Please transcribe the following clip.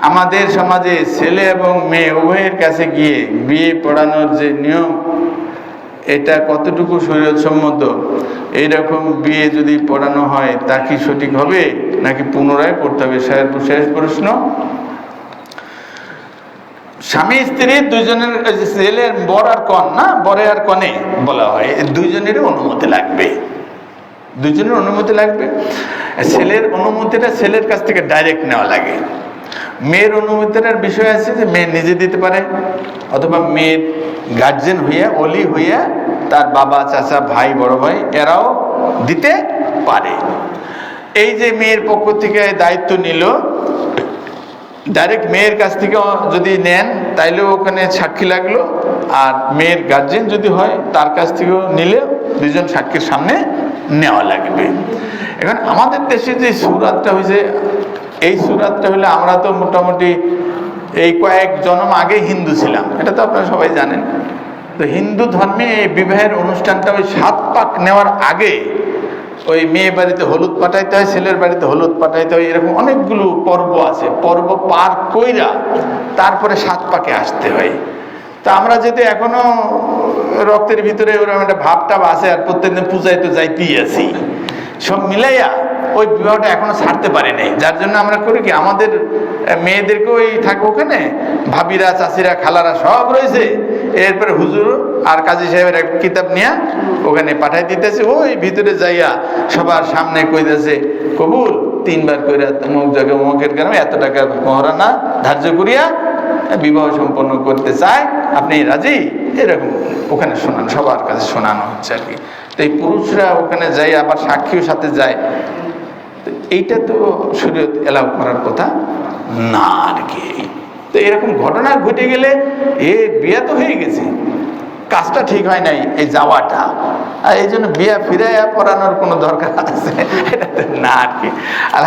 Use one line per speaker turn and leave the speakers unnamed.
আমাদের সমাজে ছেলে এবং মেয়ে উভয়ের কাছে গিয়ে বিয়ে পড়ানোর যে নিয়ম, এটা কতটুকু শরীয়তসম্মত? এইরকম বিয়ে যদি পড়ানো হয় তা কি সঠিক হবে নাকি পুনরায় পড়তে হবে? শেষ প্রশ্ন। স্বামী স্ত্রী দুইজনের, ছেলের বর আর কন না, বরে আর কনে বলা হয়, দুইজনেরই অনুমতি লাগবে, দুইজনের অনুমতি লাগবে। ছেলের অনুমতিটা ছেলের কাছ থেকে ডাইরেক্ট নেওয়া লাগে। মেয়ের অনুমতিটার বিষয় আছে যে মেয়ে নিজে দিতে পারে, অথবা মেয়ের গার্জেন হইয়া, অলি হইয়া তার বাবা, চাচা, ভাই, বড় ভাই এরাও দিতে পারে। এই যে মেয়ের পক্ষ থেকে দায়িত্ব নিল, ডাইরেক্ট মেয়ের কাছ থেকে যদি নেন তাইলে ওখানে সাক্ষী লাগলো, আর মেয়ের গার্জেন যদি হয় তার কাছ থেকেও নিলে দুজন সাক্ষীর সামনে নেওয়া লাগবে। এখন আমাদের দেশে যে সুরাতটা হয়েছে, এই সুরাতটা হলে আমরা তো মোটামুটি এই কয়েক জন্ম আগে হিন্দু ছিলাম, এটা তো আপনারা সবাই জানেন। তো হিন্দু ধর্মে এই বিবাহের অনুষ্ঠানটা ওই 7 পাক নেওয়ার আগে ওই মেয়ে বাড়িতে হলুদ পাঠাইতে হয়, ছেলের বাড়িতে হলুদ পাঠাইতে হয়, এরকম অনেকগুলো পর্ব আছে। পর্ব পার কইরা তারপরে 7 পাকে আসতে হয়। তা আমরা যেহেতু এখনো রক্তের ভিতরে ওরকম একটা ভাবটাব আছে, আর প্রত্যেকদিন পূজায় তো যাইতেই আছি, সব মিলাইয়া ওই বিবাহটা এখনো ছাড়তে পারি নাই। যার জন্য আমরা করি কি, আমাদের মেয়েদেরকে ওই থাকে ওখানে, ভাবিরা, চাচিরা, খালারা সব রয়েছে, এরপরে হুজুর আর কাজী সাহেবের একটা কিতাব নিয়ে ওখানে পাঠাই দিতেছে। ওই ভিতরে যাইয়া সবার সামনে কইতেছে, কবুল 3 বার কইরা অমুক জায়গায় অমুকের গ্রামে এত টাকা মহারানা ধার্য করিয়া বিবাহ সম্পন্ন করতে চায়, আপনি রাজি? এরকম ওখানে শোনান, সবার কাছে শোনানো হচ্ছে আর কি। তো এই পুরুষরা ওখানে যাই, আবার সাক্ষীও সাথে যায়। এইটা তো শরীয়ত এলাও করার কথা না আর কি। তো এরকম ঘটনা ঘটে গেলে এ বিয়ে তো হয়ে গেছে, কাজটা ঠিক হয় নাই এই যাওয়াটা, আর এই জন্য বিয়া ফিরাইয়া পড়ানোর কোনো দরকার আছে এটা তো না আর কি।